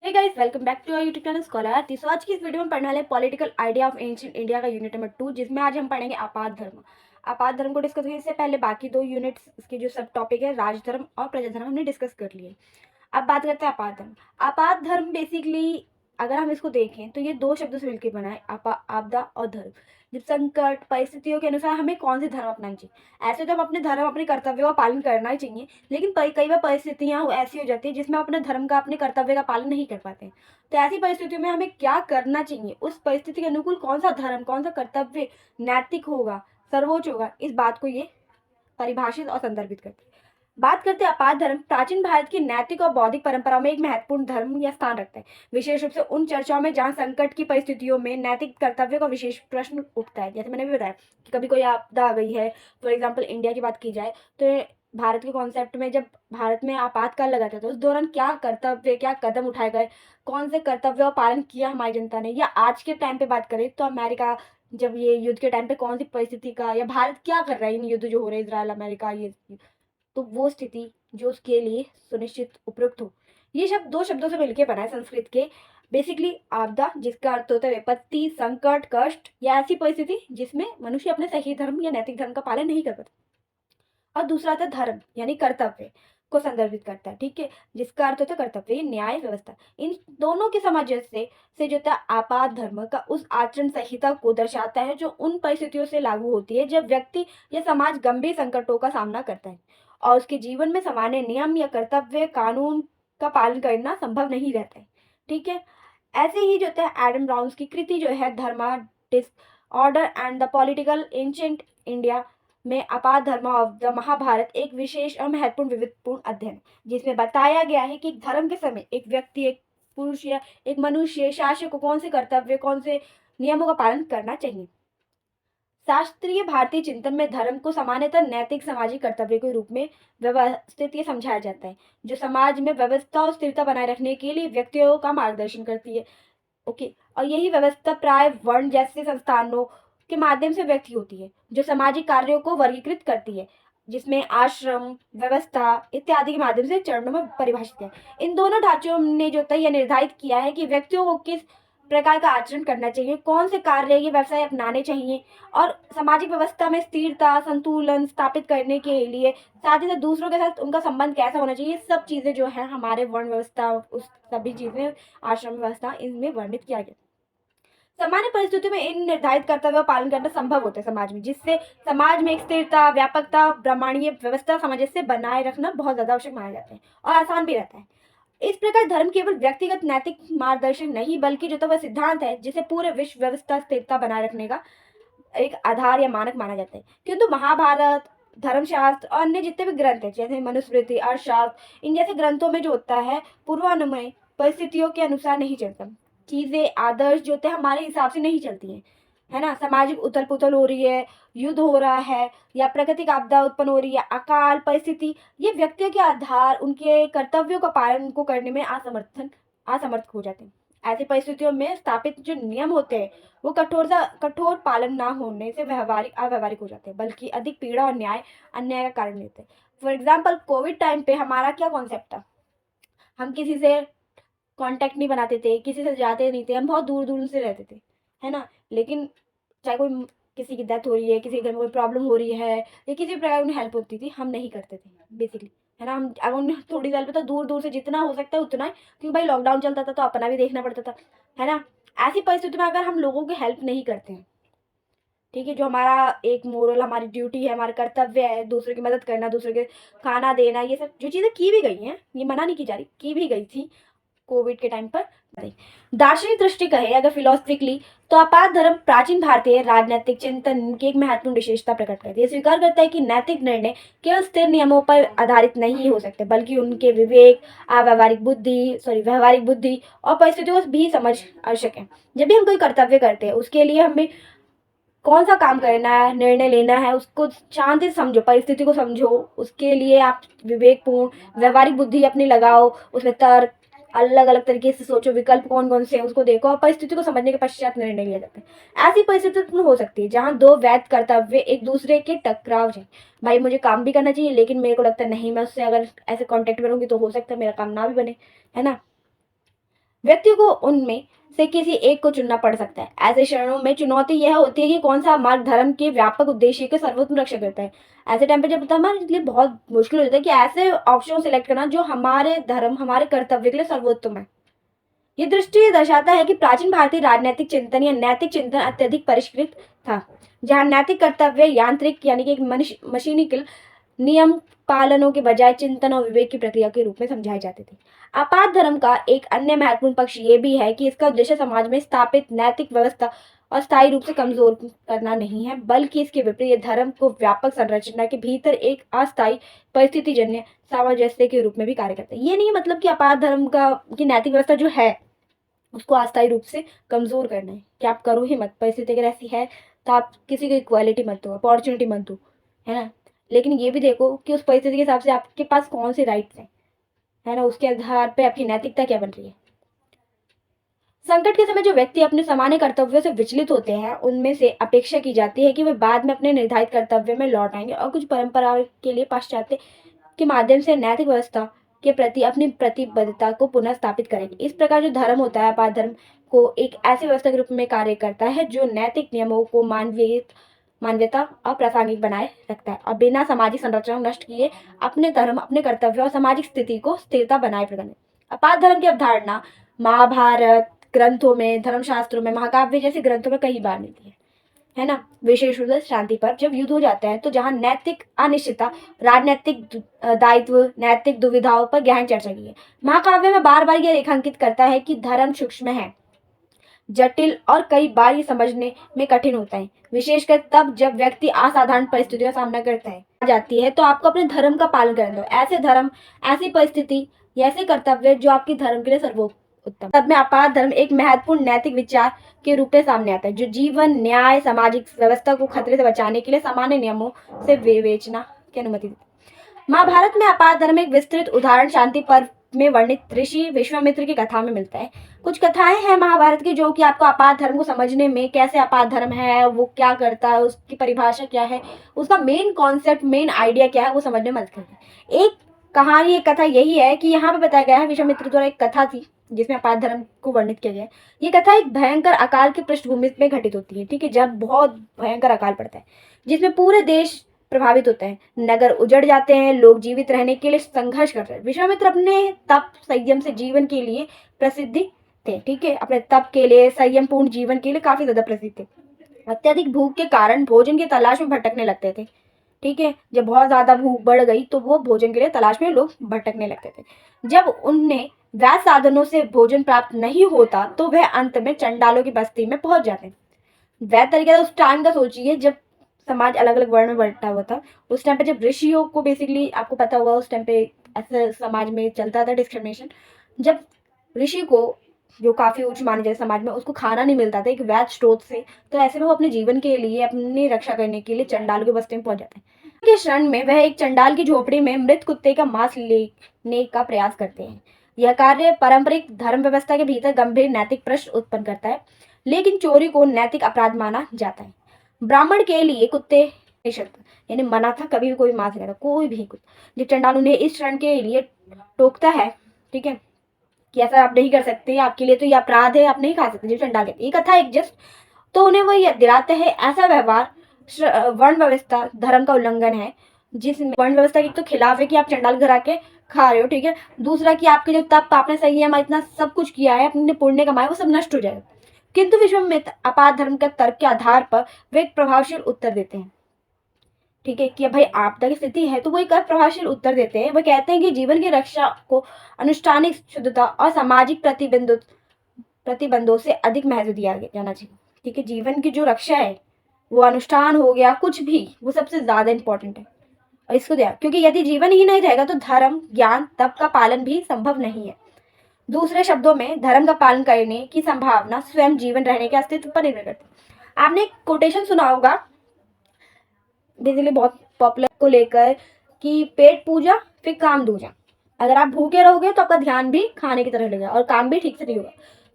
Hey guys, welcome back to our YouTube channel scholar. So आज की इस video में पढ़ने वाले political idea of ancient India का यूनिट नंबर 2, जिसमें आज हम पढ़ेंगे आपात धर्म। आपात धर्म को डिस्कस करने से पहले बाकी दो यूनिट्स इसके जो सब टॉपिक है राजधर्म और प्रजा धर्म हमने डिस्कस कर लिए। अब बात करते हैं आपात धर्म। आपात धर्म बेसिकली अगर हम इसको देखें तो ये दो शब्दों से मिलकर बना है, आपदा और धर्म। जब संकट परिस्थितियों के अनुसार हमें कौन से धर्म अपनाने चाहिए। ऐसे तो हम अपने धर्म अपने कर्तव्यों का पालन करना ही चाहिए, लेकिन कई बार परिस्थितियां ऐसी हो जाती है जिसमें अपने धर्म का अपने कर्तव्य का पालन नहीं कर पाते। तो ऐसी परिस्थितियों में हमें क्या करना चाहिए, उस परिस्थिति के अनुकूल कौन सा धर्म कौन सा कर्तव्य नैतिक होगा, सर्वोच्च होगा, इस बात को ये परिभाषित और संदर्भित करते हैं। बात करते हैं आपात धर्म। प्राचीन भारत की नैतिक और बौद्धिक परंपराओं में एक महत्वपूर्ण धर्म या स्थान रखता है, विशेष रूप से उन चर्चाओं में जहां संकट की परिस्थितियों में नैतिक कर्तव्य का विशेष प्रश्न उठता है। जैसे मैंने भी बताया कि कभी कोई आपदा आ गई है, फॉर एग्जाम्पल इंडिया की बात की जाए तो भारत के कॉन्सेप्ट में जब भारत में आपातकाल लगा था तो उस दौरान क्या कर्तव्य क्या कदम उठाए गए, कौन से कर्तव्य का पालन किया हमारी जनता ने। या आज के टाइम पे बात करें तो अमेरिका जब ये युद्ध के टाइम पे कौन सी परिस्थिति का या भारत क्या कर रहा है इन युद्ध जो हो रहे हैं इजराइल अमेरिका ये, तो वो स्थिति जो उसके लिए सुनिश्चित उपयुक्त हो। ये शब्द दो शब्दों से मिलकर बना है संस्कृत के। बेसिकली आपदा जिसका अर्थ होता है विपत्ति, संकट, कष्ट या ऐसी परिस्थिति जिसमें मनुष्य अपने सही धर्म या नैतिक धर्म का पालन नहीं कर पाता। और दूसरा था धर्म यानी कर्तव्य को संदर्भित करता है, ठीक है, जिसका अर्थ होता है कर्तव्य न्याय व्यवस्था। इन दोनों के सामंजस्य से जो था आपात धर्म का उस आचरण संहिता को दर्शाता है जो उन परिस्थितियों से लागू होती है जब व्यक्ति या समाज गंभीर संकटों का सामना करता है और उसके जीवन में सामान्य नियम या कर्तव्य कानून का पालन करना संभव नहीं रहता है, ठीक है। ऐसे ही जो है एडम ब्राउन्स की कृति जो है dharma disorder and the political ancient India में आपात धर्म ऑफ द महाभारत एक विशेष और महत्वपूर्ण विविधपूर्ण अध्ययन, जिसमें बताया गया है कि धर्म के समय एक व्यक्ति, एक पुरुष या एक मनुष्य शासक को कौन से कर्तव्य कौन से नियमों का पालन करना चाहिए। शास्त्रीय भारतीय चिंतन में धर्म को सामान्यतः नैतिक सामाजिक कर्तव्य के रूप में व्यवस्थित ये समझाया जाता है, जो समाज में व्यवस्था और स्थिरता बनाए रखने के लिए व्यक्तियों का मार्गदर्शन करती है। ओके, और यही व्यवस्था प्राय वर्ण जैसे संस्थानों के माध्यम से व्यक्त होती है, जो सामाजिक कार्यों को वर्गीकृत करती है, जिसमें आश्रम व्यवस्था इत्यादि के माध्यम से चरणों में परिभाषित है। इन दोनों ढांचों ने जो है यह निर्धारित किया है कि व्यक्तियों को किस प्रकार का आचरण करना चाहिए, कौन से कार्य ये व्यवसाय अपनाने चाहिए, और सामाजिक व्यवस्था में स्थिरता संतुलन स्थापित करने के लिए साथ ही साथ दूसरों के साथ उनका संबंध कैसा होना चाहिए, सब चीजें जो है हमारे वर्ण व्यवस्था उस सभी चीजें आश्रम व्यवस्था इनमें वर्णित किया गया। सामान्य परिस्थितियों में इन निर्धारित कर्तव्यों का पालन करना संभव होता है समाज में, जिससे समाज में एक स्थिरता व्यापकता ब्रह्मांडीय व्यवस्था सामंजस्य बनाए रखना बहुत ज्यादा आवश्यक माना जाता है और आसान भी रहता है। इस प्रकार धर्म केवल व्यक्तिगत नैतिक मार्गदर्शन नहीं बल्कि जो तो वह सिद्धांत है जिसे पूरे विश्व व्यवस्था स्थिरता बनाए रखने का एक आधार या मानक माना जाता है। किंतु महाभारत धर्मशास्त्र और अन्य जितने भी ग्रंथ है जैसे मनुस्मृति अर्थशास्त्र इन जैसे ग्रंथों में जो होता है पूर्वानुमय परिस्थितियों के अनुसार नहीं चलता। चीजें आदर्श जो होते हैं हमारे हिसाब से नहीं चलती हैं, है ना। सामाजिक उथल पुथल हो रही है, युद्ध हो रहा है या प्राकृतिक आपदा उत्पन्न हो रही है, अकाल परिस्थिति, ये व्यक्तियों के आधार उनके कर्तव्यों का पालन उनको करने में असमर्थ हो जाते हैं। ऐसी परिस्थितियों में स्थापित जो नियम होते हैं वो कठोर पालन ना होने से अव्यवहारिक हो जाते हैं, बल्कि अधिक पीड़ा और अन्याय का कारण देते हैं। फॉर एग्जाम्पल कोविड टाइम पे हमारा क्या कॉन्सेप्ट था, हम किसी से कांटेक्ट नहीं बनाते थे, किसी से जाते नहीं थे, हम बहुत दूर दूर से रहते थे, है ना। लेकिन चाहे कोई किसी की डेथ हो रही है, किसी के घर में कोई प्रॉब्लम हो रही है या किसी प्रकार उन्हें हेल्प होती थी, हम नहीं करते थे बेसिकली, है ना। हम अब उन्हें थोड़ी हेल्प तो दूर दूर से जितना हो सकता है उतना है, क्योंकि भाई लॉकडाउन चलता था तो अपना भी देखना पड़ता था, है ना। ऐसी परिस्थिति में अगर हम लोगों की हेल्प नहीं करते हैं, ठीक है, जो हमारा एक मोरल हमारी ड्यूटी है, हमारा कर्तव्य है दूसरे की मदद करना, दूसरे के खाना देना, ये सब जो चीज़ें की भी गई हैं, ये मना नहीं की जा रही, की भी गई थी कोविड के टाइम पर। दार्शनिक दृष्टि कहे अगर फिलोसफिकली तो आपात धर्म प्राचीन भारतीय राजनीतिक चिंतन की एक महत्वपूर्ण विशेषता प्रकट करती है। स्वीकार करता है कि नैतिक निर्णय केवल स्थिर नियमों पर आधारित नहीं हो सकते, बल्कि उनके विवेक व्यवहारिक बुद्धि और परिस्थितियों को भी समझ आवश्यक है। जब भी हम कोई कर्तव्य करते हैं उसके लिए हमें कौन सा काम करना है, निर्णय लेना है, उसको शांति से समझो, परिस्थिति को समझो, उसके लिए आप विवेकपूर्ण व्यवहारिक बुद्धि अपनी लगाओ, उसमें तर्क अलग अलग तरीके से सोचो, विकल्प कौन कौन से हैं उसको देखो और परिस्थिति को समझने के पश्चात निर्णय लिया जाता है। ऐसी परिस्थिति उत्पन्न हो सकती है जहां दो वैध कर्तव्य एक दूसरे के टकराव जाए। भाई मुझे काम भी करना चाहिए लेकिन मेरे को लगता है नहीं, मैं उससे अगर ऐसे कांटेक्ट में रहूंगी तो हो सकता है मेरा काम ना भी बने, है ना। व्यक्ति को उनमें से किसी एक को चुनना पड़ सकता है। ऐसे क्षणों में चुनौती यह होती है कि कौन सा मार्ग धर्म के व्यापक उद्देश्य के सर्वोत्तम रक्षा करता है। ऐसे टाइम पे जब हमारे लिए बहुत मुश्किल हो जाता है कि ऐसे ऑप्शन सिलेक्ट करना जो हमारे धर्म हमारे कर्तव्य के लिए सर्वोत्तम है। ये दृष्टि दर्शाता है कि प्राचीन भारतीय राजनीतिक चिंतन या नैतिक चिंतन अत्यधिक परिष्कृत था, जहाँ नैतिक कर्तव्य यांत्रिक यानी कि एक मशीनिकल नियम पालनों के बजाय चिंतन और विवेक की प्रक्रिया के रूप में समझाए जाते थे। आपात धर्म का एक अन्य महत्वपूर्ण पक्ष ये भी है कि इसका उद्देश्य समाज में स्थापित नैतिक व्यवस्था अस्थायी रूप से कमजोर करना नहीं है, बल्कि इसके विपरीत धर्म को व्यापक संरचना के भीतर एक अस्थायी परिस्थितिजन्य सामंजस्य के रूप में भी कार्य करता है। ये नहीं मतलब कि आपात धर्म का की नैतिक व्यवस्था जो है उसको अस्थायी रूप से कमजोर करना है कि आप करो ही मत, परिस्थिति अगर ऐसी है तो आप किसी को इक्वालिटी मत दो, अपॉर्चुनिटी मत दो, है ना। लेकिन ये भी देखो कि उस परिस्थिति के हिसाब से आपके पास कौन से राइट्स हैं, है ना, उसके आधार पे आपकी नैतिकता क्या बन रही है। संकट के समय जो व्यक्ति अपने सामान्य कर्तव्यों से विचलित होते हैं उनमें से अपेक्षा की जाती है कि वे बाद में अपने निर्धारित कर्तव्य में लौट आएंगे और कुछ परंपराओं के लिए पाश्चात्य के माध्यम से नैतिक व्यवस्था के प्रति अपनी प्रतिबद्धता को पुनः स्थापित करेंगे। इस प्रकार जो धर्म होता है आपात धर्म को एक ऐसी व्यवस्था के रूप में कार्य करता है जो नैतिक नियमों को मानवीयता और प्रासंगिक बनाए रखता है और बिना सामाजिक संरचना नष्ट किए अपने धर्म अपने कर्तव्य और सामाजिक स्थिति को स्थिरता बनाए प्रदान। आपात धर्म की अवधारणा महाभारत ग्रंथों में, धर्मशास्त्रों में, महाकाव्य जैसे ग्रंथों में कई बार मिलती है ना। विशेष रूप से शांति पर जब युद्ध हो जाता है तो जहां नैतिक अनिश्चितता, राजनीतिक दायित्व, नैतिक दुविधाओं पर गहन चर्चा की है। महाकाव्य में बार बार यह रेखांकित करता है कि धर्म सूक्ष्म है, जटिल और कई बार ये समझने में कठिन होता है, विशेषकर तब जब व्यक्ति असाधारण परिस्थितियों का सामना करता है जाती है तो आपको अपने धर्म का पालन करना दो। ऐसे धर्म, ऐसी परिस्थिति, ऐसे कर्तव्य जो आपके धर्म के लिए सर्वोत्तम। तब में आपात धर्म एक महत्वपूर्ण नैतिक विचार के रूप में सामने आता है जो जीवन, न्याय, सामाजिक व्यवस्था को खतरे से बचाने के लिए सामान्य नियमों से विवेचना की अनुमति देता है। महाभारत में आपात धर्म एक विस्तृत उदाहरण शांति पर्व में वर्णित ऋषि विश्वामित्र की कथा में मिलता है। कुछ कथाएं हैं महाभारत की जो कि आपको आपात धर्म को समझने में, कैसे आपात धर्म है, वो क्या करता है, उसकी परिभाषा क्या है, उसका मेन कॉन्सेप्ट, मेन आइडिया क्या है, वो समझने में मदद करती है। एक कहानी, एक कथा यही है कि यहाँ पे बताया गया है विश्वामित्र द्वारा एक कथा थी जिसमें आपात धर्म को वर्णित किया गया है। ये कथा एक भयंकर अकाल की पृष्ठभूमि में घटित होती है, ठीक है, जब बहुत भयंकर अकाल पड़ता है जिसमें पूरे देश प्रभावित होते हैं, नगर उजड़ जाते हैं, लोग जीवित रहने के लिए संघर्ष कर रहे हैं। विश्वामित्र अपने तप संयम से जीवन के लिए प्रसिद्धि थे, ठीक है, अपने तप के लिए, संयम पूर्ण जीवन के लिए काफी ज्यादा प्रसिद्ध थे। अत्यधिक भूख के कारण भोजन की तलाश में भटकने लगते थे, ठीक है, जब बहुत ज्यादा भूख बढ़ गई तो वो भोजन के लिए तलाश में लोग भटकने लगते थे। जब उन्हें वैध साधनों से भोजन प्राप्त नहीं होता तो वह अंत में चंडालों की बस्ती में पहुंच जाते हैं। वैध तरीके उस टाइम का सोचिए जब समाज अलग अलग वर्ण में बंटा हुआ था। उस टाइम पे जब ऋषियों को बेसिकली आपको पता होगा उस टाइम पे ऐसे समाज में चलता था डिस्क्रिमिनेशन। जब ऋषि को जो काफी उच्च माने जाते समाज में उसको खाना नहीं मिलता था एक वैध स्रोत से, तो ऐसे में वो अपने जीवन के लिए, अपनी रक्षा करने के लिए चंडाल के बस्ती में पहुंच जाते हैं। के क्षण में वह एक चंडाल की झोपड़ी में मृत कुत्ते का मांस लेने का प्रयास करते हैं। यह कार्य पारंपरिक धर्म व्यवस्था के भीतर गंभीर नैतिक प्रश्न उत्पन्न करता है, लेकिन चोरी को नैतिक अपराध माना जाता है। ब्राह्मण के लिए कुत्ते निषिद्ध यानी मना था, कभी भी कोई मांस नहीं खाता, कोई भी कुत्ता। जब चंडाल उन्हें इस क्षण के लिए टोकता है, ठीक है, कि ऐसा आप नहीं कर सकते, आपके लिए तो ये अपराध है, आप नहीं खा सकते, जब चंडाल कहते ये कथा एक जस्ट तो उन्हें वो याद दिलाते हैं ऐसा व्यवहार वर्ण व्यवस्था धर्म का उल्लंघन है, जिसमें वर्ण व्यवस्था के तो खिलाफ है कि आप चंडाल घर आके खा रहे हो, ठीक है, दूसरा कि आपके जो तप आपने संयम इतना सब कुछ किया है, अपने पुण्य कमाए, वो सब नष्ट हो जाएगा। किंतु विश्वामित्र आपात धर्म के तर्क के आधार पर वे एक प्रभावशील उत्तर देते हैं, ठीक है, कि भाई आपदा की स्थिति है तो वो एक प्रभावशील उत्तर देते हैं। वो कहते हैं कि जीवन की रक्षा को अनुष्ठानिक शुद्धता और सामाजिक प्रतिबंधों से अधिक महत्व दिया जाना चाहिए, ठीक है, जीवन की जो रक्षा है वो अनुष्ठान हो गया, कुछ भी, वो सबसे ज्यादा इंपॉर्टेंट है। और इसको दिया क्योंकि यदि जीवन ही नहीं रहेगा तो धर्म, ज्ञान, तप का पालन भी संभव नहीं है। दूसरे शब्दों में धर्म का पालन करने की संभावना स्वयं जीवन रहने के अस्तित्व पर निर्भर करती है। आपने एक कोटेशन सुना होगा बेसिकली बहुत पॉपुलर को लेकर कि पेट पूजा फिर काम दूजा। अगर आप भूखे रहोगे तो आपका ध्यान भी खाने की तरफ लगेगा और काम भी ठीक से नहीं होगा।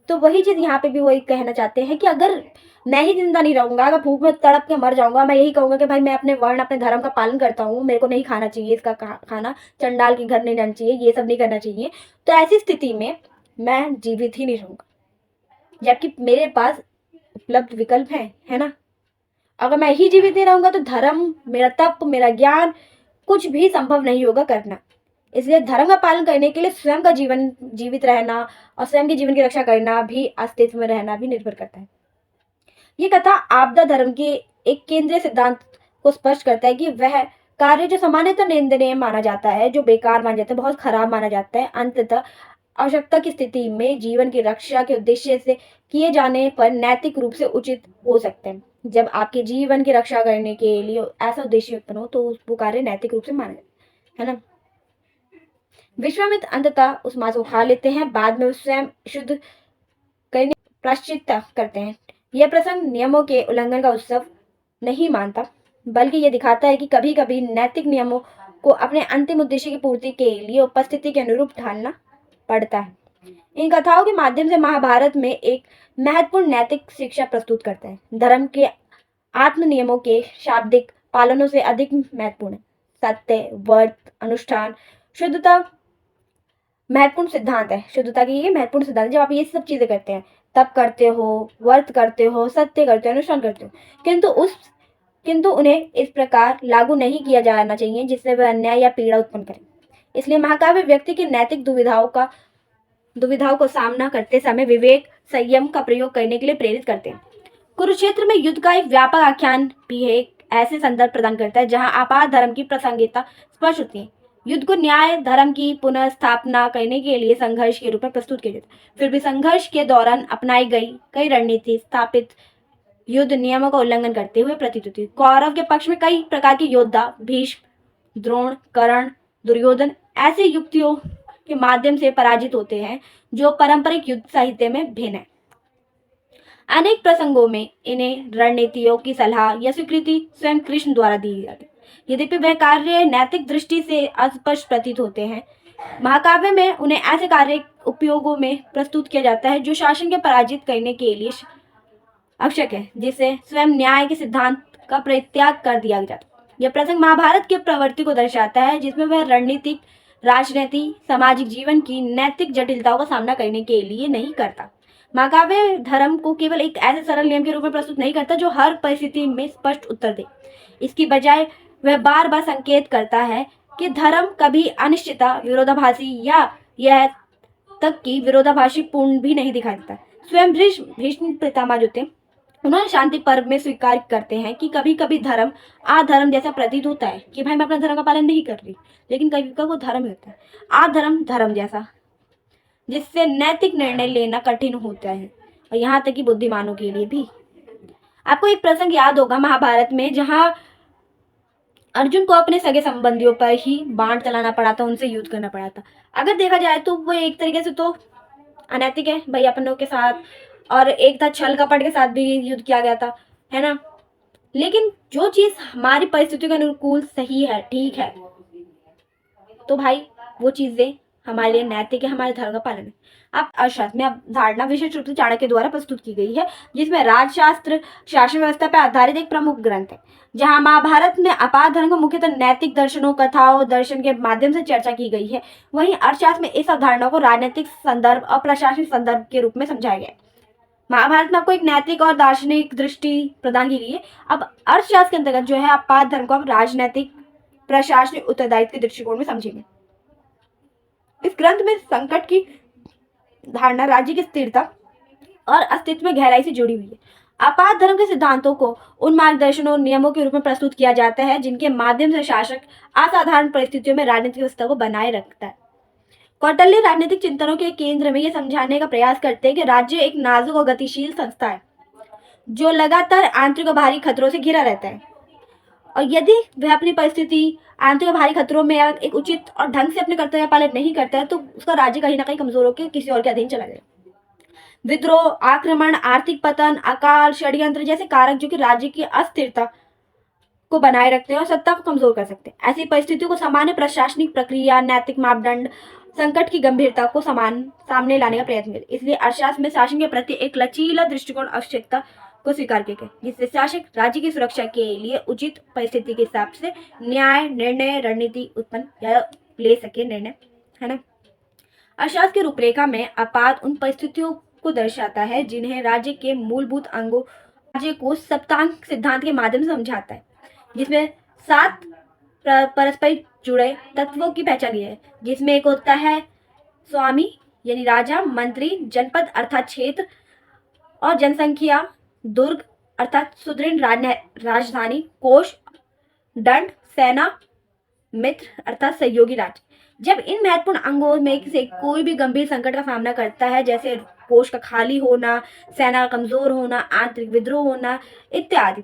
तो वही चीज यहाँ पे भी वही कहना चाहते हैं कि अगर मैं ही जिंदा नहीं रहूंगा, अगर भूख में तड़प के मर जाऊंगा, मैं यही कहूंगा कि भाई मैं अपने वर्ण, अपने धर्म का पालन करता हूँ, मेरे को नहीं खाना चाहिए इसका खाना, चंडाल के घर नहीं जाना चाहिए, ये सब नहीं करना चाहिए। तो ऐसी स्थिति में मैं जीवित ही नहीं रहूंगा, जबकि मेरे पास उपलब्ध विकल्प है ना। अगर मैं ही जीवित नहीं रहूंगा तो धर्म, मेरा तप, मेरा ज्ञान कुछ भी संभव नहीं होगा करना। इसलिए धर्म का पालन करने के लिए स्वयं का जीवन जीवित रहना और स्वयं के जीवन की रक्षा करना भी, अस्तित्व में रहना भी निर्भर करता है। ये कथा आपदा धर्म के एक केंद्रीय सिद्धांत को स्पष्ट करता है कि वह कार्य जो सामान्यतः निंदनीय माना जाता है, जो बेकार माना जाता है, बहुत खराब माना जाता है, अंततः आवश्यकता की स्थिति में जीवन की रक्षा के उद्देश्य से किए जाने पर नैतिक रूप से उचित हो सकते हैं। जब आपके जीवन की रक्षा करने के लिए ऐसा उद्देश्य उत्पन्न हो तो वो कार्य नैतिक रूप से माना जाता है ना। विश्वामित्र अंततः उस मांस को खा लेते हैं, बाद में स्वयं शुद्ध करने प्रायश्चित करते हैं। यह प्रसंग नियमों के उल्लंघन का उत्सव नहीं मानता, बल्कि यह दिखाता है कि कभी कभी नैतिक नियमों को अपने अंतिम उद्देश्य की पूर्ति के लिए उपस्थिति के अनुरूप ढालना पड़ता है। इन कथाओं के माध्यम से महाभारत में एक महत्वपूर्ण नैतिक शिक्षा प्रस्तुत करता है। धर्म के आत्म नियमों के शाब्दिक पालनों से अधिक महत्वपूर्ण है सत्य, व्रत, अनुष्ठान, शुद्धता महत्वपूर्ण सिद्धांत है। शुद्धता की ये महत्वपूर्ण सिद्धांत है। जब आप ये सब चीजें करते हैं, तप करते हो, व्रत करते हो, सत्य करते हो, अनुष्ठान करते हो, किंतु उन्हें इस प्रकार लागू नहीं किया जाना चाहिए जिससे वह अन्याय या पीड़ा उत्पन्न करे। इसलिए महाकाव्य व्यक्ति की नैतिक दुविधाओं को सामना करते समय विवेक, संयम का प्रयोग करने के लिए प्रेरित करते हैं। कुरुक्षेत्र में युद्ध का एक व्यापक आख्यान भी है, एक ऐसे संदर्भ प्रदान करता है जहां आपात धर्म की प्रासंगिकता स्पष्ट होती है। युद्ध को न्याय धर्म की पुनः स्थापना करने के लिए संघर्ष के रूप में प्रस्तुत किया जाता है। फिर भी संघर्ष के दौरान अपनाई गई कई रणनीति स्थापित युद्ध नियमों का उल्लंघन करते हुए प्रतीत होती है। कौरव के पक्ष में कई प्रकार के योद्धा, भीष्म, द्रोण, कर्ण, दुर्योधन ऐसी युक्तियों के माध्यम से पराजित होते हैं जो पारंपरिक युद्ध साहित्य में भिन्न है। अनेक प्रसंगों में इन्हें रणनीतियों की सलाह या स्वीकृति स्वयं कृष्ण द्वारा दी जाती है। यद्यपि वह कार्य नैतिक दृष्टि से अस्पष्ट प्रतीत होते हैं, महाकाव्य में उन्हें ऐसे कार्य उपयोगों में प्रस्तुत किया जाता है जो शासन के पराजित करने के लिए आवश्यक है, जिसे स्वयं न्याय के सिद्धांत का परित्याग कर दिया जाता है। यह प्रसंग महाभारत के प्रवृत्ति को दर्शाता है जिसमें वह रणनीतिक, राजनीतिक, सामाजिक जीवन की नैतिक जटिलताओं का सामना करने के लिए नहीं करता। महाकाव्य धर्म को केवल एक ऐसे सरल नियम के रूप में प्रस्तुत नहीं करता जो हर परिस्थिति में स्पष्ट उत्तर दे। इसकी बजाय वह बार बार संकेत करता है कि धर्म कभी अनिश्चितता, विरोधाभासी या यह तक कि विरोधाभासी पूर्ण भी नहीं दिखाई देता। स्वयं भीष्म पितामह जो थे, उन्होंने शांति पर्व में स्वीकार करते हैं कि कभी कभी धर्म अधर्म जैसा प्रतीत होता है कि भाई मैं अपना धर्म का पालन नहीं कर रही, लेकिन कभी कभी वो धर्म होता है अधर्म धर्म जैसा, जिससे नैतिक निर्णय लेना कठिन होता है और यहाँ तक कि बुद्धिमानों के लिए भी। आपको एक प्रसंग याद होगा महाभारत में, जहां अर्जुन को अपने सगे संबंधियों पर ही बाण चलाना पड़ा था, उनसे युद्ध करना पड़ा था। अगर देखा जाए तो वो एक तरीके से तो अनैतिक है भाई अपनों के साथ, और एक था छल कपट के साथ भी युद्ध किया गया था, है ना। लेकिन जो चीज हमारी परिस्थितियों के अनुकूल सही है, ठीक है, तो भाई वो चीजें हमारे लिए नैतिक है, हमारे धर्म का पालन है। अब अर्थशास्त्र में अवधारणा विशेष रूप से चाणक्य द्वारा प्रस्तुत की गई है, जिसमें राजशास्त्र शासन व्यवस्था पर आधारित एक प्रमुख ग्रंथ है। जहां महाभारत में अपार धर्म को मुख्यतः नैतिक दर्शनों, कथाओं, दर्शन के माध्यम से चर्चा की गई है, वहीं अर्थशास्त्र में इस अवधारणा को राजनीतिक संदर्भ और प्रशासनिक संदर्भ के रूप में समझाया गया है। महाभारत में आपको एक नैतिक और दार्शनिक दृष्टि प्रदान की गई है। अब अर्थशास्त्र के अंतर्गत जो है अपार धर्म को आप राजनैतिक, प्रशासनिक उत्तरदायित्व के दृष्टिकोण में समझेंगे। इस ग्रंथ में संकट की धारणा राज्य की स्थिरता और अस्तित्व में गहराई से जुड़ी हुई है। आपात धर्म के सिद्धांतों को उन मार्गदर्शनों और नियमों के रूप में प्रस्तुत किया जाता है जिनके माध्यम से शासक असाधारण परिस्थितियों में राजनीतिक व्यवस्था को बनाए रखता है। कौटिल्य राजनीतिक चिंतनों के केंद्र में यह समझाने का प्रयास करते हैं कि राज्य एक नाजुक और गतिशील संस्था है जो लगातार आंतरिक और बाहरी खतरों से घिरा रहता है, और यदि वह अपनी परिस्थिति आंतरिक और बाहरी खतरों में एक उचित और ढंग से अपने कर्तव्य पालन नहीं करता है तो उसका राज्य कहीं ना कहीं कमजोर होकर किसी और के अधीन चला जाएगा। विद्रोह, आक्रमण, आर्थिक पतन, अकाल, षड्यंत्र जैसे कारक जो कि राज्य की अस्थिरता को बनाए रखते हैं और सत्ता को कमजोर कर सकते हैं। ऐसी परिस्थितियों को सामान्य प्रशासनिक प्रक्रिया, नैतिक मापदंड, संकट की गंभीरता को सामने लाने का प्रयत्न करें। इसलिए अर्थशास्त्र में शासन के प्रति एक लचीला दृष्टिकोण आवश्यकता को स्वीकार किया, जिससे शासक राज्य की सुरक्षा के लिए उचित परिस्थिति के हिसाब से न्याय, निर्णय, रणनीति उत्पन्न या ले सके निर्णय, है ना। अर्थशास्त्र की रूपरेखा में आपात उन परिस्थितियों को दर्शाता है जिन्हें राज्य के मूलभूत अंगों राज्य को सप्तांग सिद्धांत के माध्यम से समझाता है, जिसमें 7 परस्पर जुड़े तत्वों की पहचान की है, जिसमें एक होता है स्वामी यानी राजा, मंत्री, जनपद अर्थात क्षेत्र और जनसंख्या, दुर्ग अर्थात सुदृढ़ राजधानी, कोष, दंड, सेना, मित्र अर्थात सहयोगी राज्य। जब इन महत्वपूर्ण अंगों में से कोई भी गंभीर संकट का सामना करता है, जैसे कोष का खाली होना, सेना का कमजोर होना, आंतरिक विद्रोह होना इत्यादि,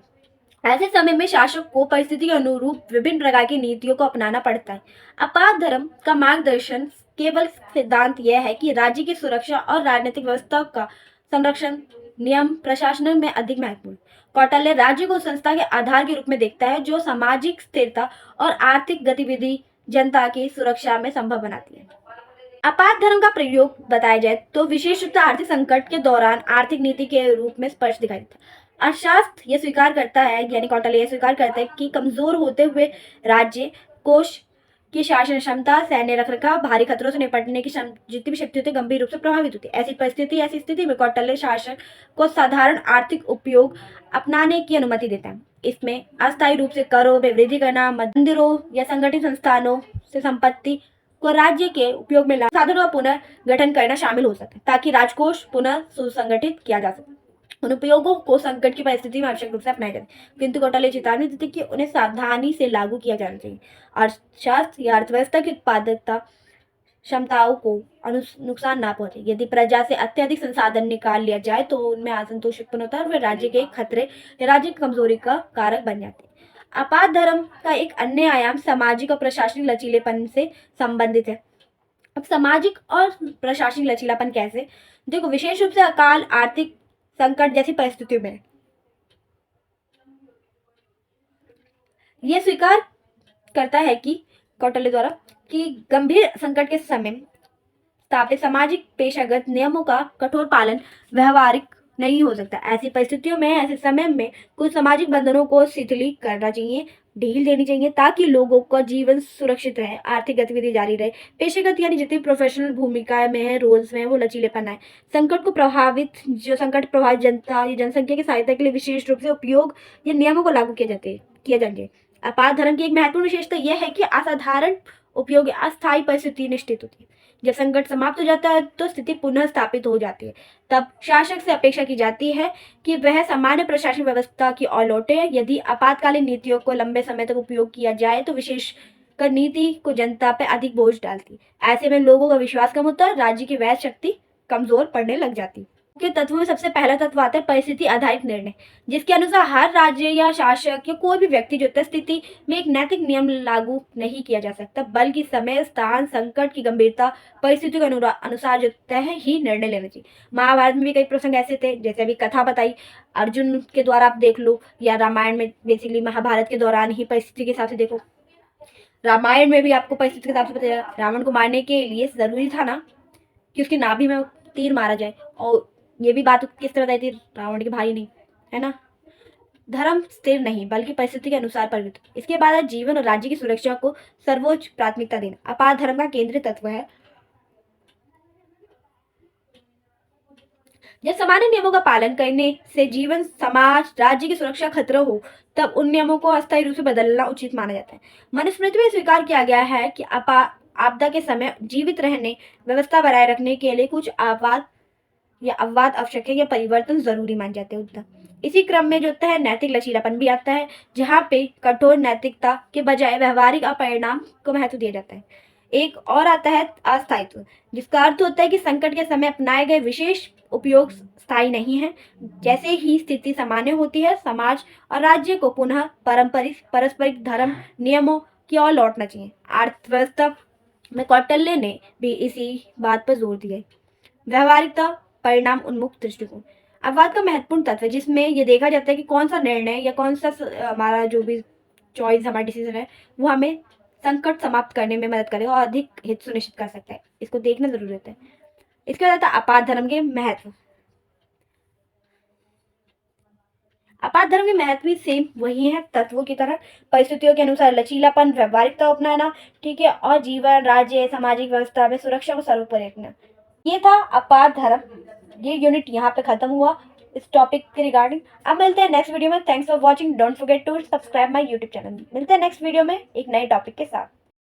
ऐसे समय में शासक को परिस्थिति के अनुरूप विभिन्न प्रकार की नीतियों को अपनाना पड़ता है। आपात धर्म का मार्गदर्शन केवल सिद्धांत यह है कि राज्य की सुरक्षा और राजनीतिक व्यवस्था का संरक्षण नियम प्रशासन में अधिक महत्वपूर्ण। कौटिल्य राज्य को संस्था के आधार के रूप में देखता है, जो सामाजिक स्थिरता और आर्थिक गतिविधि जनता की सुरक्षा में संभव बनाती है। आपात धर्म का प्रयोग बताया जाए तो विशेष रूप से आर्थिक संकट के दौरान आर्थिक नीति के रूप में स्पष्ट दिखाई देता है। अर्थशास्त्र यह स्वीकार करता है, यानी कौटिल्य यह स्वीकार करता है कि कमजोर होते हुए राज्य कोष की शासन क्षमता, सैन्य रखरखाव, भारी खतरों से निपटने की जितनी भी शक्ति होती है गंभीर रूप से प्रभावित होती है। ऐसी स्थिति में कौटिल्य शासन को साधारण आर्थिक उपयोग अपनाने की अनुमति देता है। इसमें अस्थायी रूप से करों में वृद्धि करना, मंदिरों या संगठित संस्थानों से संपत्ति को राज्य के उपयोग में साधनों का पुनर्गठन करना शामिल हो सकता है, ताकि राजकोष पुनः सुसंगठित किया जा सके। उन उपयोगों को संकट की परिस्थिति में आवश्यक रूप से अपनाया जाए, किंतु कौटिल्य चेतावनी देते कि उन्हें सावधानी से लागू किया जाना चाहिए। अर्थशास्त्र या अर्थव्यवस्था की उत्पादकता क्षमताओं को नुकसान ना पहुंचे। यदि प्रजा से अत्यधिक संसाधन निकाल लिया जाए तो उनमें असंतोष उत्पन्न होता है और वे राज्य के खतरे या राज्य की कमजोरी का कारक बन जाते हैं। आपात धर्म का एक अन्य आयाम सामाजिक और प्रशासनिक लचीलेपन से संबंधित है। अब सामाजिक और प्रशासनिक लचीलापन कैसे? देखो, विशेष रूप से अकाल, आर्थिक संकट जैसी परिस्थितियों में यह स्वीकार करता है कि कौटिल्य द्वारा कि गंभीर संकट के समय स्थापित सामाजिक पेशागत नियमों का कठोर पालन व्यवहारिक नहीं हो सकता। ऐसी परिस्थितियों में, ऐसे समय में कुछ सामाजिक बंधनों को शिथिल करना चाहिए, ढील देनी चाहिए, ताकि लोगों का जीवन सुरक्षित रहे, आर्थिक गतिविधि जारी रहे, पेशेगत यानी जितनी प्रोफेशनल भूमिकाएं में है, रोल्स में है, वो लचीलेपन आए। संकट प्रभावित जनता या जनसंख्या की सहायता के लिए विशेष रूप से उपयोग या नियमों को लागू किया जाएंगे। आपात धर्म की एक महत्वपूर्ण विशेषता यह है कि असाधारण उपयोग अस्थायी परिस्थिति निश्चित होती है। जब संकट समाप्त हो जाता है तो स्थिति पुनः स्थापित हो जाती है। तब शासक से अपेक्षा की जाती है कि वह सामान्य प्रशासन व्यवस्था की ओर लौटे। यदि आपातकालीन नीतियों को लंबे समय तक उपयोग किया जाए तो विशेषकर नीति को जनता पर अधिक बोझ डालती। ऐसे में लोगों का विश्वास कम होता है, राज्य की वैध शक्ति कमजोर पड़ने लग जाती। के तत्वों में सबसे पहला तत्व आता है परिस्थिति आधारित निर्णय, जिसके अनुसार हर राज्य या शासक या कोई भी व्यक्ति जो स्थिति में एक नैतिक नियम लागू नहीं किया जा सकता, बल्कि समय, स्थान, संकट की गंभीरता, परिस्थिति के अनुसार जो तय ही निर्णय लेना चाहिए। महाभारत में भी कई प्रसंग ऐसे थे, जैसे अभी कथा बताई अर्जुन के द्वारा, आप देख लो, या रामायण में बेसिकली महाभारत के दौरान ही परिस्थिति के हिसाब से देखो। रामायण में भी आपको परिस्थिति के हिसाब से पता चला, रावण को मारने के लिए जरूरी था ना कि उसकी नाभि में तीर मारा जाए, और ये भी बात किस तरह बताई थी, रावण के भाई नहीं, है ना। धर्म स्थिर नहीं बल्कि परिस्थिति के अनुसार परिवर्तित। इसके बाद जीवन और राज्य की सुरक्षा को सर्वोच्च प्राथमिकता देना आपात धर्म का केंद्रीय तत्व है। जब सामान्य नियमों का पालन करने से जीवन, समाज, राज्य की सुरक्षा खतरा हो, तब उन नियमों को अस्थायी रूप से बदलना उचित माना जाता है। मनुस्मृति में स्वीकार किया गया है कि आपदा के समय जीवित रहने, व्यवस्था बनाए रखने के लिए कुछ अपवाद आवश्यक है या परिवर्तन जरूरी मान जाते हैं उतना। इसी क्रम में जो होता है नैतिक लचीलापन भी आता है, जहाँ पे कठोर नैतिकता के बजाय व्यवहारिक परिणाम को महत्व दिया जाता है। एक और आता है अस्थायित्व, जिसका अर्थ होता है कि संकट के समय अपनाए गए विशेष उपयोग स्थायी नहीं है। जैसे ही स्थिति सामान्य होती है, समाज और राज्य को पुनः पारस्परिक धर्म नियमों की ओर लौटना चाहिए। अर्थव्यवस्था में कौटिल्य ने भी इसी बात पर जोर दिया है। व्यवहारिकता, परिणाम उन्मुख दृष्टिकोण अपवाद का महत्वपूर्ण तत्व है, जिसमें यह देखा जाता है कि कौन सा निर्णय या कौन सा हमारा जो भी चॉइस, हमारा डिसीजन है, वो हमें संकट समाप्त करने में मदद करेगा और अधिक हित सुनिश्चित कर सकता है। इसको देखना जरूरी होता है। इसके बाद आता है आपात धर्म के महत्व। अपात धर्म के महत्व भी सेम वही है तत्वों की तरह, परिस्थितियों के अनुसार लचीलापन, व्यवहारिकता अपनाना, ठीक है, और जीवन, राज्य, सामाजिक व्यवस्था में सुरक्षा को सर्वोपरि रखना। ये था अपात धर्म। ये यूनिट यहाँ पे खत्म हुआ इस टॉपिक के रिगार्डिंग। अब मिलते हैं नेक्स्ट वीडियो में। Thanks for watching, don't forget to subscribe my YouTube channel. मिलते हैं नेक्स्ट वीडियो में एक नए टॉपिक के साथ।